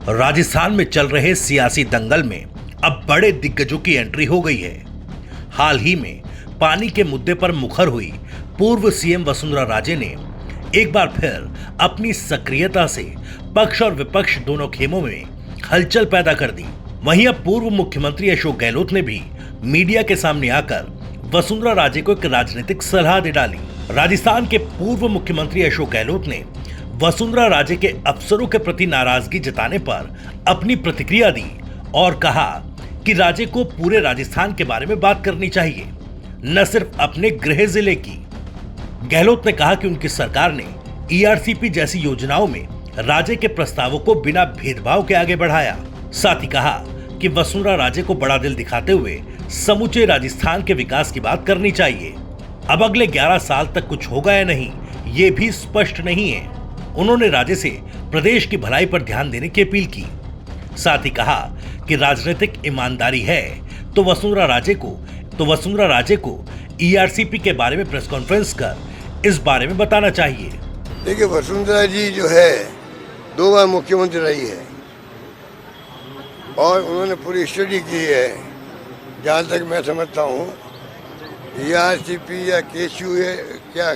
राजस्थान में चल रहे सियासी दंगल में अब बड़े दिग्गजों की एंट्री हो गई है। हाल ही में पानी के मुद्दे पर मुखर हुई पूर्व सीएम वसुंधरा राजे ने एक बार फिर अपनी सक्रियता से पक्ष और विपक्ष दोनों खेमों में हलचल पैदा कर दी। वहीं अब पूर्व मुख्यमंत्री अशोक गहलोत ने भी मीडिया के सामने आकर वसुंधरा राजे को एक राजनीतिक सलाह दे डाली। राजस्थान के पूर्व मुख्यमंत्री अशोक गहलोत ने वसुंधरा राजे के अफसरों के प्रति नाराजगी जताने पर अपनी प्रतिक्रिया दी और कहा कि राजे को पूरे राजस्थान के बारे में बात करनी चाहिए, न सिर्फ अपने गृह जिले की। गहलोत ने कहा कि उनकी सरकार ने ईआरसीपी जैसी योजनाओं में राजे के प्रस्तावों को बिना भेदभाव के आगे बढ़ाया। साथ ही कहा कि वसुंधरा राजे को बड़ा दिल दिखाते हुए समूचे राजस्थान के विकास की बात करनी चाहिए। अब अगले 11 साल तक कुछ होगा या नहीं, ये भी स्पष्ट नहीं है। उन्होंने राजे से प्रदेश की भलाई पर ध्यान देने की अपील की। साथ ही कहा कि राजनीतिक ईमानदारी है तो वसुंधरा राजे को ईआरसीपी के बारे में प्रेस कॉन्फ्रेंस कर इस बारे में बताना चाहिए। देखिए, वसुंधरा जी जो है 2 बार मुख्यमंत्री रही है और उन्होंने पूरी स्टडी की है। जहाँ तक मैं समझता हूँ ईआरसीपी या केशू है, क्या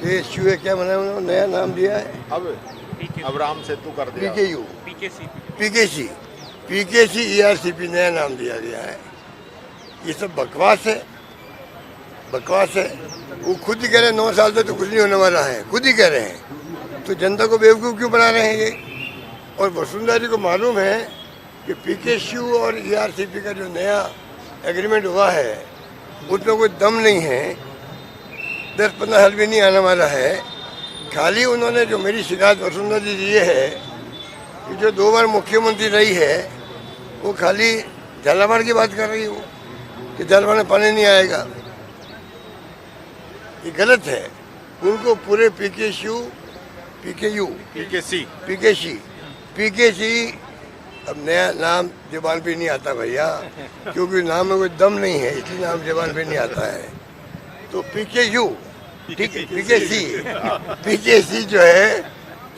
केशू है, क्या मैंने उन्होंने नया नाम दिया है, अब राम सेतु कर दिया, पीकेसी ईआरसीपी नया नाम दिया गया है। ये सब बकवास है। वो खुद ही कह रहे हैं 9 साल तक तो कुछ नहीं होने वाला है, खुद ही कह रहे हैं, तो जनता को बेवकूफ़ क्यों बना रहे हैं ये। और वसुंधरा जी को मालूम है कि पीकेसी और ईआरसीपी का जो नया एग्रीमेंट हुआ है उसमें कोई दम नहीं है, 10-15 साल भी नहीं आने वाला है। खाली उन्होंने जो मेरी शिकायत वसुंधरा जी ये है कि जो 2 बार मुख्यमंत्री रही है वो खाली झालावाड़ की बात कर रही हो कि झालावाड़ में पानी नहीं आएगा। ये गलत है। उनको पूरे पीकेसी अब नया नाम ज़बान पे नहीं आता भैया, क्योंकि नाम में कोई दम नहीं है, इसलिए नाम ज़बान पे नहीं आता है। तो पीकेसी जो है,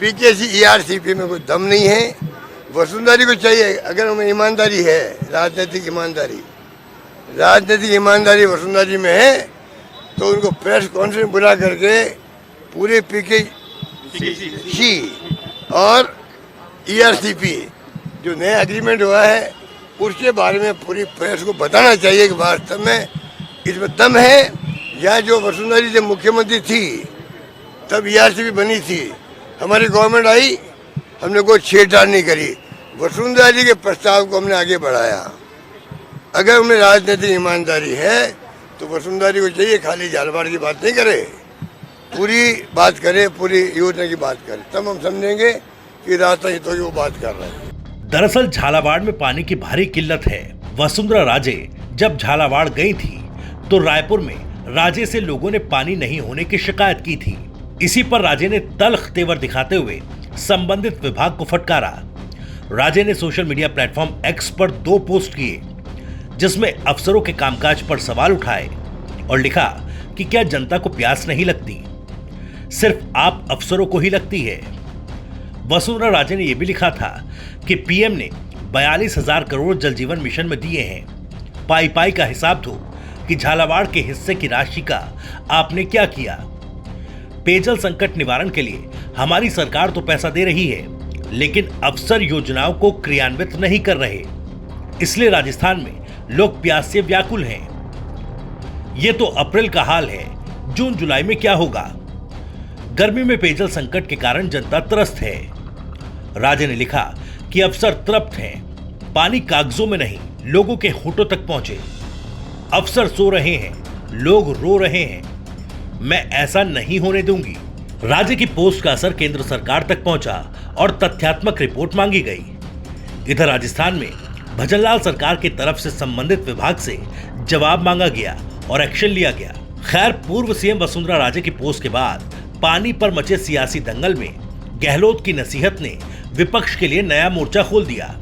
पीकेसी ईआरसीपी में कोई दम नहीं है। वसुंधरा जी को चाहिए, अगर उनमें ईमानदारी है, राजनीतिक ईमानदारी वसुंधरा जी में है, तो उनको प्रेस कॉन्फ्रेंस बुला करके पूरे पीकेसी और ईआरसीपी जो नया एग्रीमेंट हुआ है उसके बारे में पूरी प्रेस को बताना चाहिए कि वास्तव में इसमें दम है, या जो वसुंधरा जी जब मुख्यमंत्री थी तब ईआरसीपी बनी थी, हमारी गवर्नमेंट आई, हमने कोई छेड़छाड़ नहीं करी, वसुंधरा जी के प्रस्ताव को हमने आगे बढ़ाया। अगर उनमें राजनीतिक ईमानदारी है तो वसुंधरा जी को चाहिए खाली झालावाड़ की बात नहीं करे, पूरी बात करे, पूरी योजना की बात करे, तब हम समझेंगे कि रास्ता हितों की वो बात कर रहे हैं। दरअसल झालावाड़ में पानी की भारी किल्लत है। वसुंधरा राजे जब झालावाड़ गई थी तो रायपुर में राजे से लोगों ने पानी नहीं होने की शिकायत की थी। इसी पर राजे ने तल्ख तेवर दिखाते हुए संबंधित विभाग को फटकारा। राजे ने सोशल मीडिया प्लेटफॉर्म एक्स पर 2 पोस्ट किए जिसमें अफसरों के कामकाज पर सवाल उठाए और लिखा कि क्या जनता को प्यास नहीं लगती, सिर्फ आप अफसरों को ही लगती है। वसुंधरा राजे ने यह भी लिखा था कि पीएम ने 42,000 करोड़ जल जीवन मिशन में दिए हैं, पाई का हिसाब दो कि झालावाड़ के हिस्से की राशि का आपने क्या किया। पेयजल संकट निवारण के लिए हमारी सरकार तो पैसा दे रही है, लेकिन अफसर योजनाओं को क्रियान्वित नहीं कर रहे, इसलिए राजस्थान में लोग प्यास से व्याकुल हैं। ये तो अप्रैल का हाल है, जून जुलाई में क्या होगा। गर्मी में पेयजल संकट के कारण जनता त्रस्त है। राजे ने लिखा कि अफसर तृप्त हैं, पानी कागजों में नहीं लोगों के होठों तक पहुंचे। अफसर सो रहे हैं, लोग रो रहे हैं, मैं ऐसा नहीं होने दूंगी। राजे की पोस्ट का असर केंद्र सरकार तक पहुंचा और तथ्यात्मक रिपोर्ट मांगी गई। इधर राजस्थान में भजनलाल सरकार की तरफ से संबंधित विभाग से जवाब मांगा गया और एक्शन लिया गया। खैर, पूर्व सीएम वसुंधरा राजे की पोस्ट के बाद पानी पर मचे सियासी दंगल में गहलोत की नसीहत ने विपक्ष के लिए नया मोर्चा खोल दिया।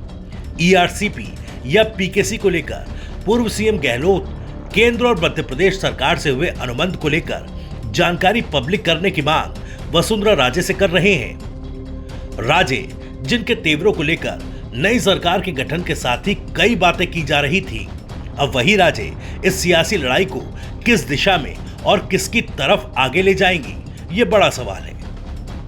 ईआरसीपी या पीकेसी को लेकर पूर्व सीएम गहलोत केंद्र और मध्य प्रदेश सरकार से हुए अनुबंध को लेकर जानकारी पब्लिक करने की मांग वसुंधरा राजे से कर रहे हैं। राजे जिनके तेवरों को लेकर नई सरकार के गठन के साथ ही कई बातें की जा रही थी। अब वही राजे इस सियासी लड़ाई को किस दिशा में और किसकी तरफ आगे ले जाएंगी, ये बड़ा सवाल है।